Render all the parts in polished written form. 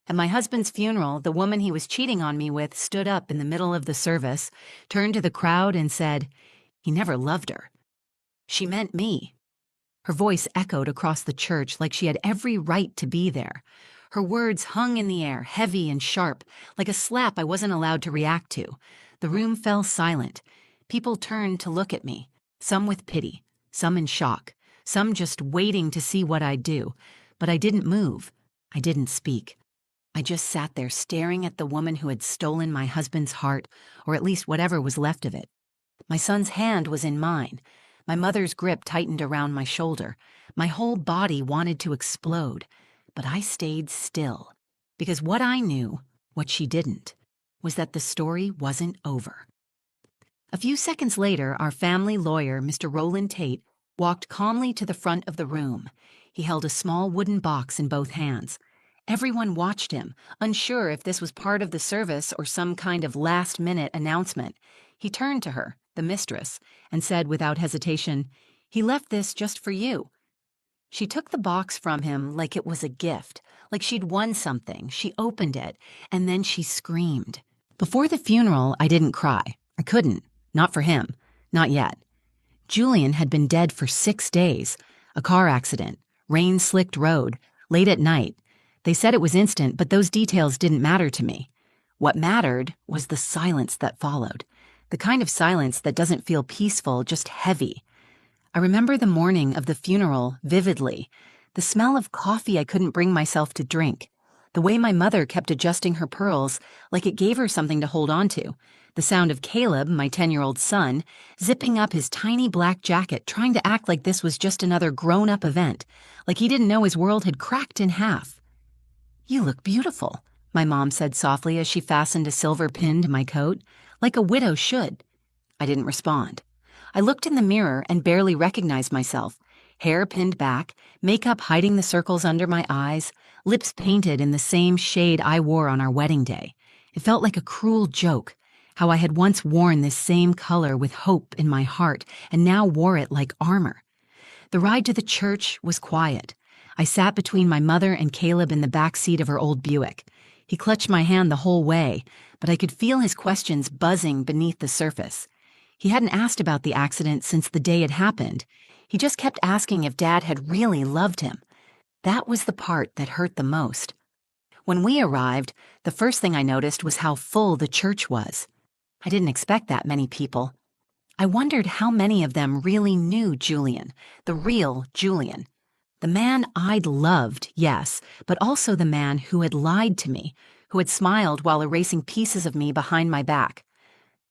At my husband's funeral, the woman he was cheating on me with stood up in the middle of the service, turned to the crowd, and said, "He never loved her." She meant me. Her voice echoed across the church like she had every right to be there. Her words hung in the air, heavy and sharp, like a slap I wasn't allowed to react to. The room fell silent. People turned to look at me, some with pity, some in shock, some just waiting to see what I'd do. But I didn't move. I didn't speak. I just sat there staring at the woman who had stolen my husband's heart, or at least whatever was left of it. My son's hand was in mine. My mother's grip tightened around my shoulder. My whole body wanted to explode, but I stayed still, because what I knew, what she didn't, was that the story wasn't over. A few seconds later, our family lawyer, Mr. Roland Tate, walked calmly to the front of the room. He held a small wooden box in both hands. Everyone watched him, unsure if this was part of the service or some kind of last-minute announcement. He turned to her, the mistress, and said without hesitation, "He left this just for you." She took the box from him like it was a gift, like she'd won something. She opened it, and then she screamed. Before the funeral, I didn't cry. I couldn't. Not for him. Not yet. Julian had been dead for 6 days. A car accident, rain-slicked road, late at night. They said it was instant, but those details didn't matter to me. What mattered was the silence that followed. The kind of silence that doesn't feel peaceful, just heavy. I remember the morning of the funeral vividly. The smell of coffee I couldn't bring myself to drink. The way my mother kept adjusting her pearls like it gave her something to hold on to. The sound of Caleb, my 10-year-old son, zipping up his tiny black jacket, trying to act like this was just another grown-up event, like he didn't know his world had cracked in half. "You look beautiful," my mom said softly as she fastened a silver pin to my coat, like a widow should. I didn't respond. I looked in the mirror and barely recognized myself. Hair pinned back, makeup hiding the circles under my eyes, lips painted in the same shade I wore on our wedding day. It felt like a cruel joke, how I had once worn this same color with hope in my heart and now wore it like armor. The ride to the church was quiet. I sat between my mother and Caleb in the back seat of her old Buick. He clutched my hand the whole way, but I could feel his questions buzzing beneath the surface. He hadn't asked about the accident since the day it happened. He just kept asking if Dad had really loved him. That was the part that hurt the most. When we arrived, the first thing I noticed was how full the church was. I didn't expect that many people. I wondered how many of them really knew Julian, the real Julian. The man I'd loved, yes, but also the man who had lied to me, who had smiled while erasing pieces of me behind my back.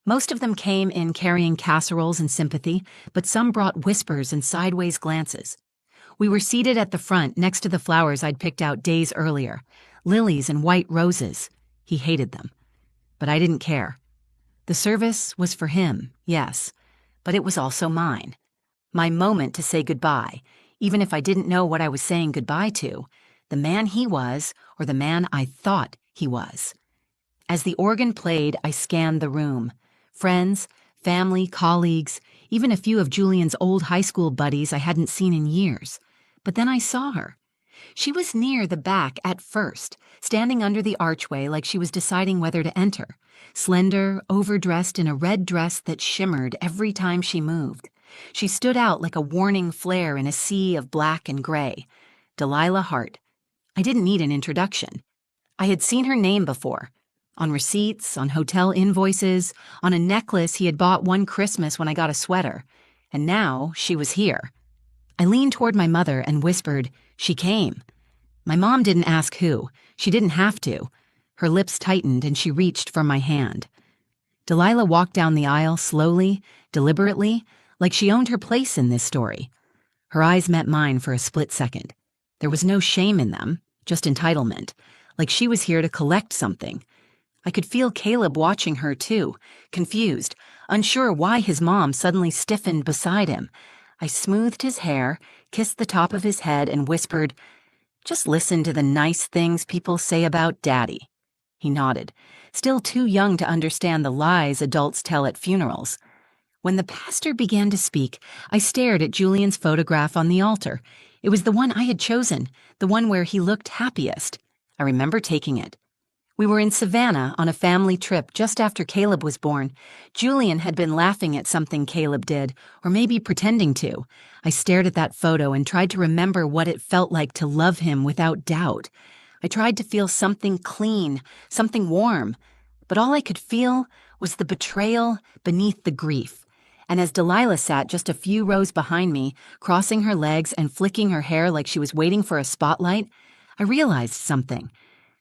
Most of them came in carrying casseroles and sympathy, but some brought whispers and sideways glances. We were seated at the front next to the flowers I'd picked out days earlier, lilies and white roses. He hated them. But I didn't care. The service was for him, yes, but it was also mine. My moment to say goodbye, even if I didn't know what I was saying goodbye to, the man he was or the man I thought he was. As the organ played, I scanned the room. Friends, family, colleagues, even a few of Julian's old high school buddies I hadn't seen in years. But then I saw her. She was near the back at first, standing under the archway like she was deciding whether to enter, slender, overdressed in a red dress that shimmered every time she moved. She stood out like a warning flare in a sea of black and gray. Delilah Hart. I didn't need an introduction. I had seen her name before. On receipts, on hotel invoices, on a necklace he had bought one Christmas when I got a sweater. And now she was here. I leaned toward my mother and whispered, "She came." My mom didn't ask who. She didn't have to. Her lips tightened and she reached for my hand. Delilah walked down the aisle slowly, deliberately, like she owned her place in this story. Her eyes met mine for a split second. There was no shame in them, just entitlement, like she was here to collect something. I could feel Caleb watching her too, confused, unsure why his mom suddenly stiffened beside him. I smoothed his hair, kissed the top of his head, and whispered, "Just listen to the nice things people say about Daddy." He nodded, still too young to understand the lies adults tell at funerals. When the pastor began to speak, I stared at Julian's photograph on the altar. It was the one I had chosen, the one where he looked happiest. I remember taking it. We were in Savannah on a family trip just after Caleb was born. Julian had been laughing at something Caleb did, or maybe pretending to. I stared at that photo and tried to remember what it felt like to love him without doubt. I tried to feel something clean, something warm, but all I could feel was the betrayal beneath the grief. And as Delilah sat just a few rows behind me, crossing her legs and flicking her hair like she was waiting for a spotlight, I realized something.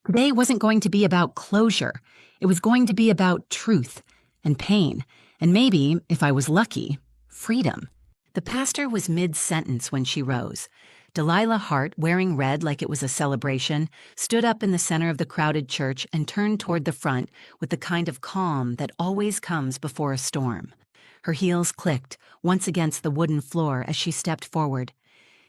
Today wasn't going to be about closure. It was going to be about truth and pain, and maybe, if I was lucky, freedom. The pastor was mid-sentence when she rose. Delilah Hart, wearing red like it was a celebration, stood up in the center of the crowded church and turned toward the front with the kind of calm that always comes before a storm. Her heels clicked, once against the wooden floor as she stepped forward.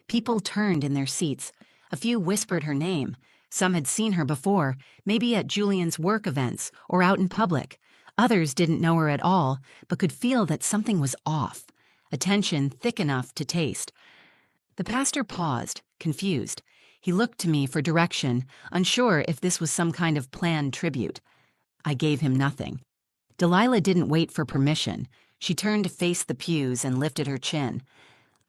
People turned in their seats. A few whispered her name. Some had seen her before, maybe at Julian's work events or out in public. Others didn't know her at all, but could feel that something was off, a tension thick enough to taste. The pastor paused, confused. He looked to me for direction, unsure if this was some kind of planned tribute. I gave him nothing. Delilah didn't wait for permission. She turned to face the pews and lifted her chin.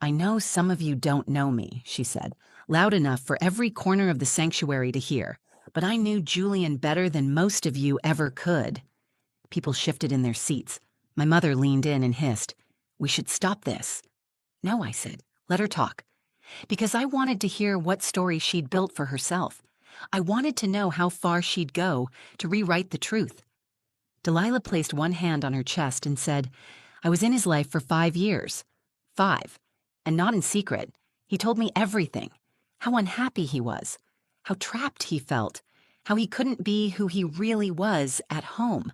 "I know some of you don't know me," she said, loud enough for every corner of the sanctuary to hear, "but I knew Julian better than most of you ever could." People shifted in their seats. My mother leaned in and hissed, "We should stop this." "No," I said, "let her talk." Because I wanted to hear what story she'd built for herself. I wanted to know how far she'd go to rewrite the truth. Delilah placed one hand on her chest and said, "I was in his life for 5 years. 5. And not in secret. He told me everything. How unhappy he was. How trapped he felt. How he couldn't be who he really was at home."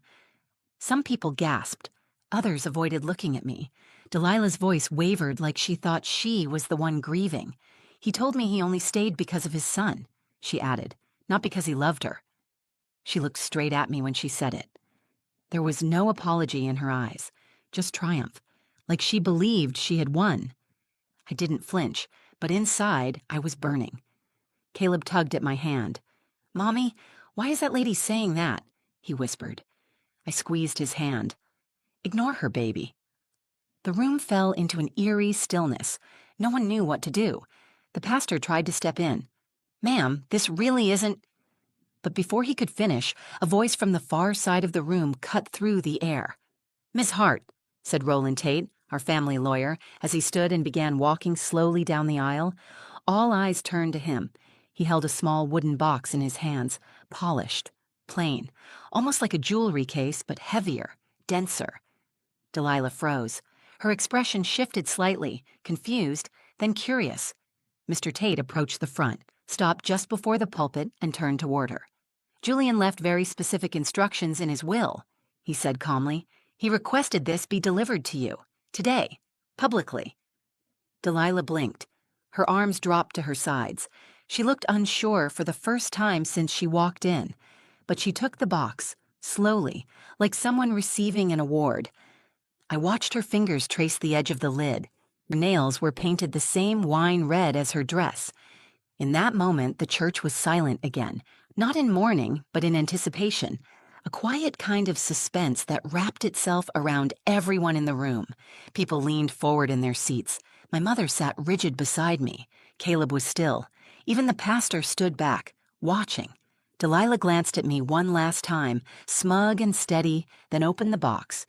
Some people gasped. Others avoided looking at me. Delilah's voice wavered like she thought she was the one grieving. "He told me he only stayed because of his son," she added, "not because he loved her." She looked straight at me when she said it. There was no apology in her eyes, just triumph, like she believed she had won. I didn't flinch, but inside I was burning. Caleb tugged at my hand. "Mommy, why is that lady saying that?" he whispered. I squeezed his hand. "Ignore her, baby." The room fell into an eerie stillness. No one knew what to do. The pastor tried to step in. "Ma'am, this really isn't—" But before he could finish, a voice from the far side of the room cut through the air. "Miss Hart," said Roland Tate, our family lawyer, as he stood and began walking slowly down the aisle. All eyes turned to him. He held a small wooden box in his hands, polished, plain, almost like a jewelry case, but heavier, denser. Delilah froze. Her expression shifted slightly, confused, then curious. Mr. Tate approached the front, stopped just before the pulpit, and turned toward her. "Julian left very specific instructions in his will," he said calmly. "He requested this be delivered to you, today, publicly." Delilah blinked. Her arms dropped to her sides. She looked unsure for the first time since she walked in, but she took the box, slowly, like someone receiving an award. I watched her fingers trace the edge of the lid. Her nails were painted the same wine red as her dress. In that moment, the church was silent again, not in mourning, but in anticipation, a quiet kind of suspense that wrapped itself around everyone in the room. People leaned forward in their seats. My mother sat rigid beside me. Caleb was still. Even the pastor stood back, watching. Delilah glanced at me one last time, smug and steady, then opened the box.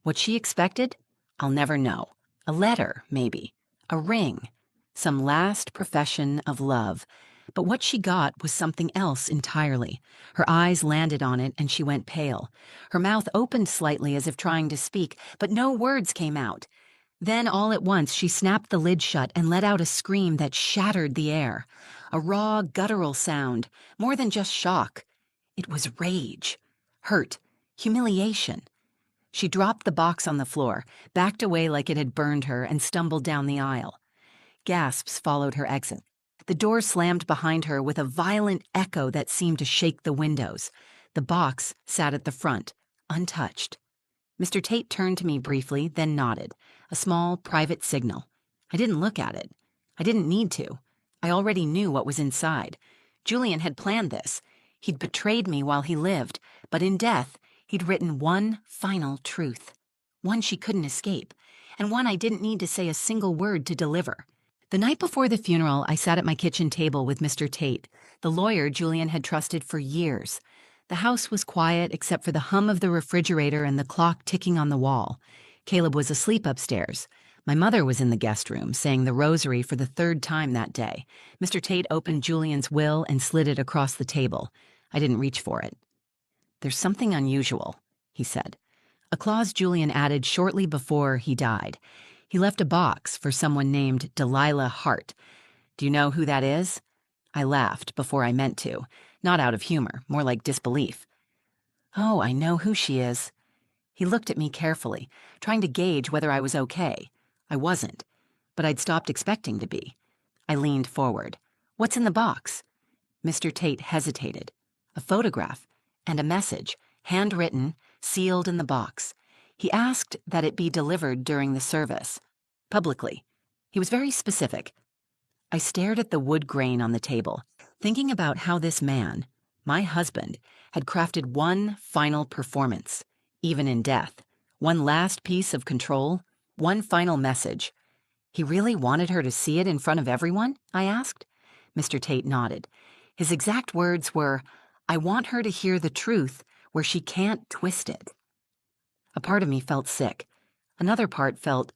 What she expected? I'll never know. A letter, maybe. A ring. Some last profession of love. But what she got was something else entirely. Her eyes landed on it and she went pale. Her mouth opened slightly as if trying to speak, but no words came out. Then all at once she snapped the lid shut and let out a scream that shattered the air. A raw, guttural sound, more than just shock. It was rage, hurt, humiliation. She dropped the box on the floor, backed away like it had burned her, and stumbled down the aisle. Gasps followed her exit. The door slammed behind her with a violent echo that seemed to shake the windows. The box sat at the front, untouched. Mr. Tate turned to me briefly, then nodded, a small, private signal. I didn't look at it. I didn't need to. I already knew what was inside. Julian had planned this. He'd betrayed me while he lived, but in death, he'd written one final truth. One she couldn't escape, and one I didn't need to say a single word to deliver. The night before the funeral, I sat at my kitchen table with Mr. Tate, the lawyer Julian had trusted for years. The house was quiet except for the hum of the refrigerator and the clock ticking on the wall. Caleb was asleep upstairs. My mother was in the guest room, saying the rosary for the third time that day. Mr. Tate opened Julian's will and slid it across the table. I didn't reach for it. "There's something unusual," he said. A clause Julian added shortly before he died. He left a box for someone named Delilah Hart. "Do you know who that is?" I laughed before I meant to, not out of humor, more like disbelief. "Oh, I know who she is." He looked at me carefully, trying to gauge whether I was okay. I wasn't, but I'd stopped expecting to be. I leaned forward. "What's in the box?" Mr. Tate hesitated. A photograph and a message, handwritten, sealed in the box. He asked that it be delivered during the service, publicly. He was very specific. I stared at the wood grain on the table, thinking about how this man, my husband, had crafted one final performance, even in death, one last piece of control, one final message. He really wanted her to see it in front of everyone? I asked. Mr. Tate nodded. His exact words were, "I want her to hear the truth where she can't twist it." A part of me felt sick. Another part felt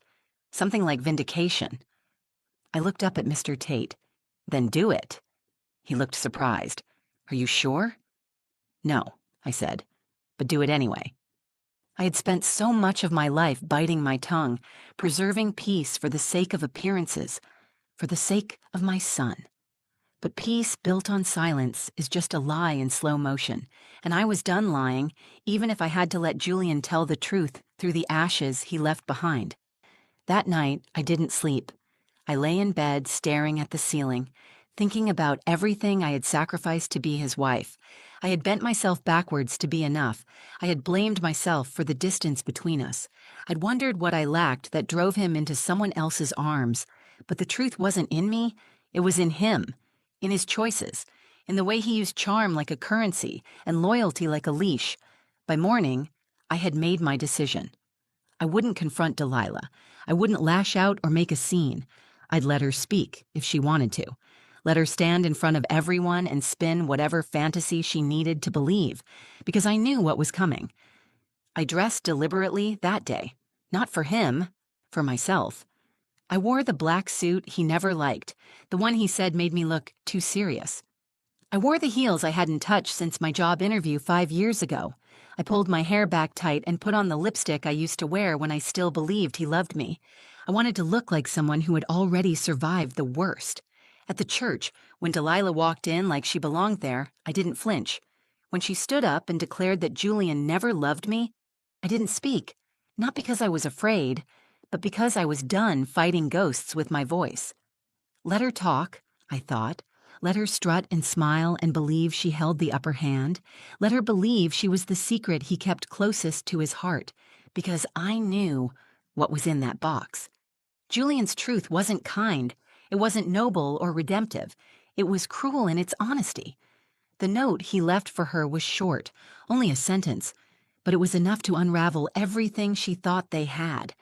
something like vindication. I looked up at Mr. Tate. "Then do it." He looked surprised. "Are you sure?" "No," I said, "but do it anyway." I had spent so much of my life biting my tongue, preserving peace for the sake of appearances, for the sake of my son. But peace built on silence is just a lie in slow motion, and I was done lying, even if I had to let Julian tell the truth through the ashes he left behind. That night, I didn't sleep. I lay in bed staring at the ceiling, thinking about everything I had sacrificed to be his wife. I had bent myself backwards to be enough. I had blamed myself for the distance between us. I'd wondered what I lacked that drove him into someone else's arms. But the truth wasn't in me, it was in him, in his choices, in the way he used charm like a currency and loyalty like a leash. By morning, I had made my decision. I wouldn't confront Delilah. I wouldn't lash out or make a scene. I'd let her speak if she wanted to. Let her stand in front of everyone and spin whatever fantasy she needed to believe, because I knew what was coming. I dressed deliberately that day, not for him, for myself. I wore the black suit he never liked, the one he said made me look too serious. I wore the heels I hadn't touched since my job interview 5 years ago. I pulled my hair back tight and put on the lipstick I used to wear when I still believed he loved me. I wanted to look like someone who had already survived the worst. At the church, when Delilah walked in like she belonged there, I didn't flinch. When she stood up and declared that Julian never loved me, I didn't speak, not because I was afraid, but because I was done fighting ghosts with my voice. Let her talk, I thought. Let her strut and smile and believe she held the upper hand. Let her believe she was the secret he kept closest to his heart, because I knew what was in that box. Julian's truth wasn't kind. It wasn't noble or redemptive. It was cruel in its honesty. The note he left for her was short, only a sentence, but it was enough to unravel everything she thought they had.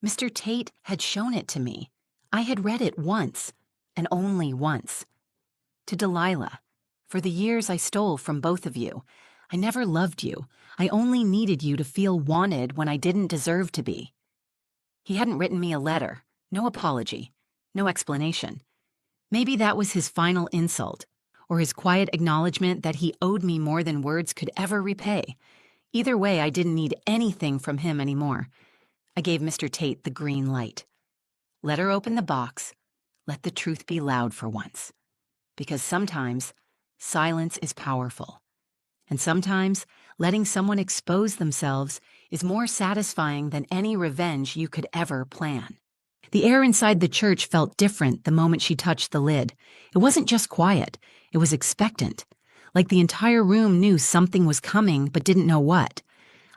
Mr. Tate had shown it to me. I had read it once, and only once. To Delilah, for the years I stole from both of you, I never loved you. I only needed you to feel wanted when I didn't deserve to be. He hadn't written me a letter, no apology, no explanation. Maybe that was his final insult, or his quiet acknowledgement that he owed me more than words could ever repay. Either way, I didn't need anything from him anymore. I gave Mr. Tate the green light. Let her open the box. Let the truth be loud for once. Because sometimes silence is powerful. And sometimes letting someone expose themselves is more satisfying than any revenge you could ever plan. The air inside the church felt different the moment she touched the lid. It wasn't just quiet, it was expectant. Like the entire room knew something was coming but didn't know what.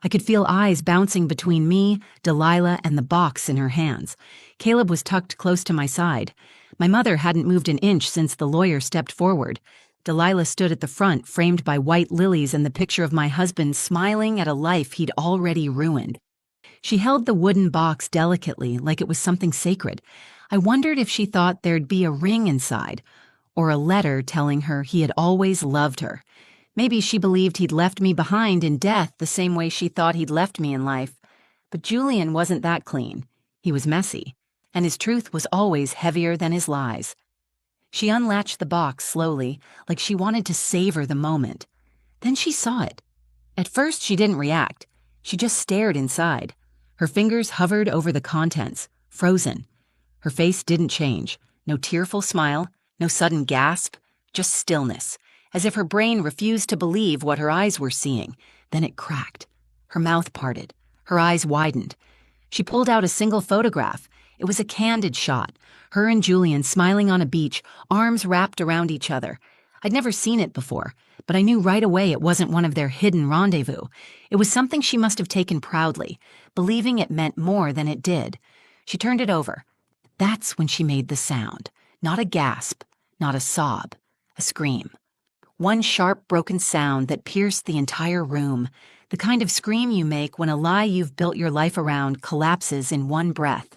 I could feel eyes bouncing between me, Delilah, and the box in her hands. Caleb was tucked close to my side. My mother hadn't moved an inch since the lawyer stepped forward. Delilah stood at the front, framed by white lilies and the picture of my husband smiling at a life he'd already ruined. She held the wooden box delicately, like it was something sacred. I wondered if she thought there'd be a ring inside, or a letter telling her he had always loved her. Maybe she believed he'd left me behind in death the same way she thought he'd left me in life. But Julian wasn't that clean. He was messy, and his truth was always heavier than his lies. She unlatched the box slowly, like she wanted to savor the moment. Then she saw it. At first, she didn't react. She just stared inside. Her fingers hovered over the contents, frozen. Her face didn't change. No tearful smile, no sudden gasp, just stillness, as if her brain refused to believe what her eyes were seeing. Then it cracked. Her mouth parted. Her eyes widened. She pulled out a single photograph. It was a candid shot, her and Julian smiling on a beach, arms wrapped around each other. I'd never seen it before, but I knew right away it wasn't one of their hidden rendezvous. It was something she must have taken proudly, believing it meant more than it did. She turned it over. That's when she made the sound. Not a gasp, not a sob, a scream. One sharp, broken sound that pierced the entire room. The kind of scream you make when a lie you've built your life around collapses in one breath.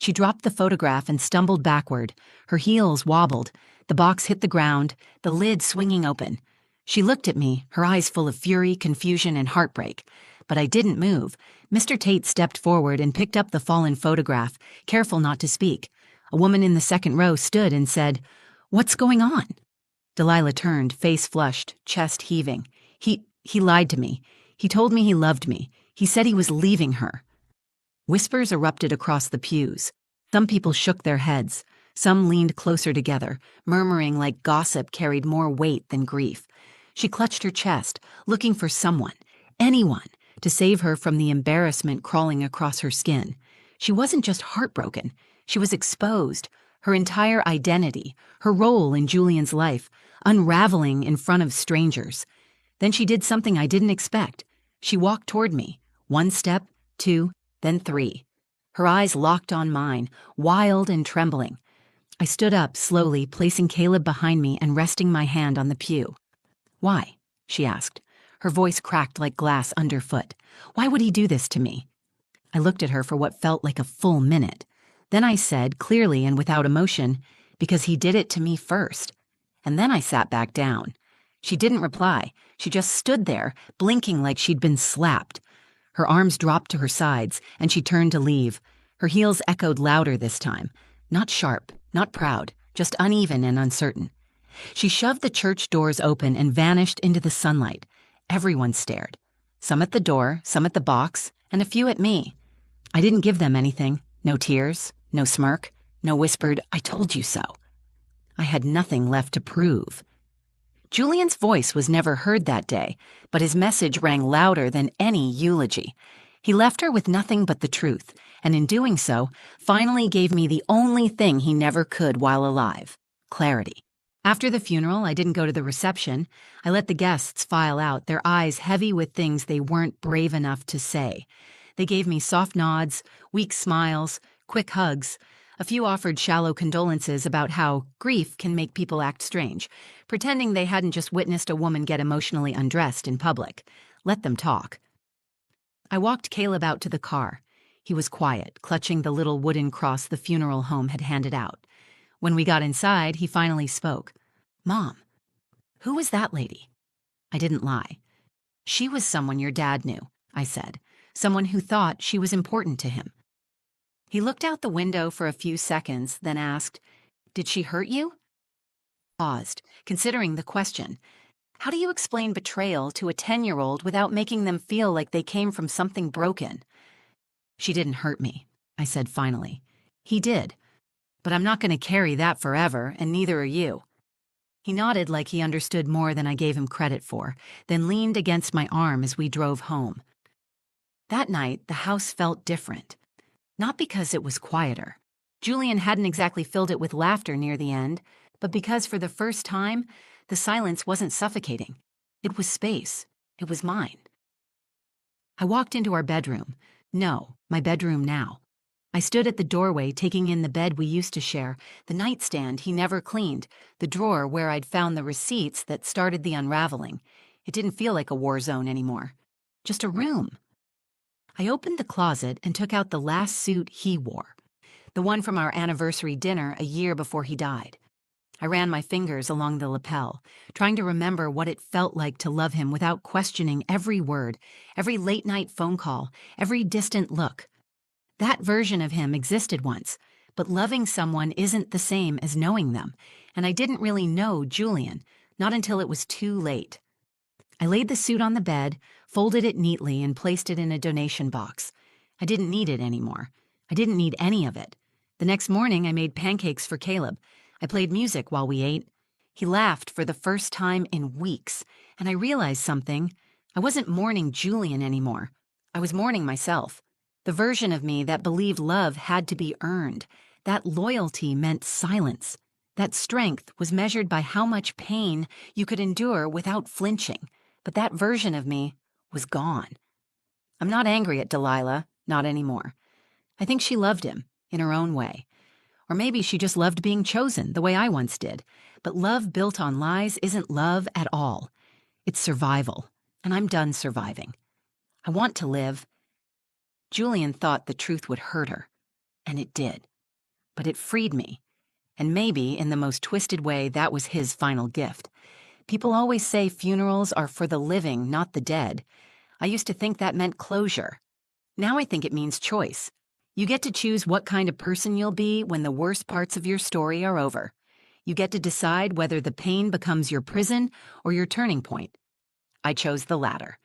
She dropped the photograph and stumbled backward. Her heels wobbled. The box hit the ground, the lid swinging open. She looked at me, her eyes full of fury, confusion, and heartbreak. But I didn't move. Mr. Tate stepped forward and picked up the fallen photograph, careful not to speak. A woman in the second row stood and said, "What's going on?" Delilah turned, face flushed, chest heaving. He lied to me. He told me he loved me. He said he was leaving her. Whispers erupted across the pews. Some people shook their heads. Some leaned closer together, murmuring like gossip carried more weight than grief. She clutched her chest, looking for someone, anyone, to save her from the embarrassment crawling across her skin. She wasn't just heartbroken. She was exposed. Her entire identity, her role in Julian's life, unraveling in front of strangers. Then she did something I didn't expect. She walked toward me. 1 step, 2, then 3. Her eyes locked on mine, wild and trembling. I stood up slowly, placing Caleb behind me and resting my hand on the pew. "Why?" she asked. Her voice cracked like glass underfoot. "Why would he do this to me?" I looked at her for what felt like a full minute. Then I said, clearly and without emotion, "Because he did it to me first." And then I sat back down. She didn't reply. She just stood there, blinking like she'd been slapped. Her arms dropped to her sides, and she turned to leave. Her heels echoed louder this time. Not sharp, not proud, just uneven and uncertain. She shoved the church doors open and vanished into the sunlight. Everyone stared. Some at the door, some at the box, and a few at me. I didn't give them anything. No tears, no smirk, no whispered, "I told you so." I had nothing left to prove. Julian's voice was never heard that day, but his message rang louder than any eulogy. He left her with nothing but the truth, and in doing so, finally gave me the only thing he never could while alive: clarity. After the funeral, I didn't go to the reception. I let the guests file out, their eyes heavy with things they weren't brave enough to say. They gave me soft nods, weak smiles, quick hugs. A few offered shallow condolences about how grief can make people act strange, pretending they hadn't just witnessed a woman get emotionally undressed in public. Let them talk. I walked Caleb out to the car. He was quiet, clutching the little wooden cross the funeral home had handed out. When we got inside, he finally spoke. "Mom, who was that lady?" I didn't lie. "She was someone your dad knew," I said. "Someone who thought she was important to him." He looked out the window for a few seconds, then asked, "Did she hurt you?" Paused, considering the question. How do you explain betrayal to a 10-year-old without making them feel like they came from something broken? "She didn't hurt me," I said finally. "He did. But I'm not going to carry that forever, and neither are you." He nodded like he understood more than I gave him credit for, then leaned against my arm as we drove home. That night, the house felt different. Not because it was quieter. Julian hadn't exactly filled it with laughter near the end, but because for the first time, the silence wasn't suffocating. It was space. It was mine. I walked into our bedroom. No, my bedroom now. I stood at the doorway taking in the bed we used to share, the nightstand he never cleaned, the drawer where I'd found the receipts that started the unraveling. It didn't feel like a war zone anymore. Just a room. I opened the closet and took out the last suit he wore, the one from our anniversary dinner a year before he died. I ran my fingers along the lapel, trying to remember what it felt like to love him without questioning every word, every late-night phone call, every distant look. That version of him existed once, but loving someone isn't the same as knowing them, and I didn't really know Julian, not until it was too late. I laid the suit on the bed, folded it neatly, and placed it in a donation box. I didn't need it anymore. I didn't need any of it. The next morning, I made pancakes for Caleb. I played music while we ate. He laughed for the first time in weeks, and I realized something. I wasn't mourning Julian anymore. I was mourning myself. The version of me that believed love had to be earned. That loyalty meant silence. That strength was measured by how much pain you could endure without flinching. But that version of me was gone. I'm not angry at Delilah, not anymore. I think she loved him, in her own way. Or maybe she just loved being chosen, the way I once did. But love built on lies isn't love at all. It's survival, and I'm done surviving. I want to live. Julian thought the truth would hurt her, and it did. But it freed me, and maybe, in the most twisted way, that was his final gift. People always say funerals are for the living, not the dead. I used to think that meant closure. Now I think it means choice. You get to choose what kind of person you'll be when the worst parts of your story are over. You get to decide whether the pain becomes your prison or your turning point. I chose the latter.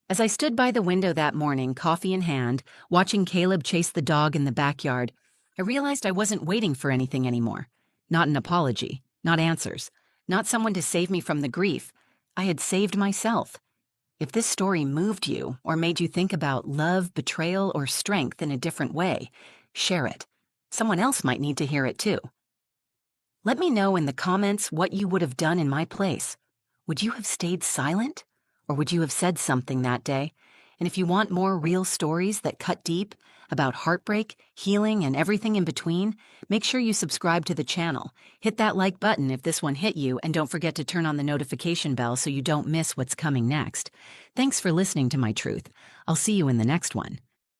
As I stood by the window that morning, coffee in hand, watching Caleb chase the dog in the backyard, I realized I wasn't waiting for anything anymore. Not an apology, not answers, not someone to save me from the grief. I had saved myself. If this story moved you or made you think about love, betrayal, or strength in a different way, share it. Someone else might need to hear it too. Let me know in the comments what you would have done in my place. Would you have stayed silent? Or would you have said something that day? And if you want more real stories that cut deep about heartbreak, healing, and everything in between, make sure you subscribe to the channel. Hit that like button if this one hit you, and don't forget to turn on the notification bell so you don't miss what's coming next. Thanks for listening to my truth. I'll see you in the next one.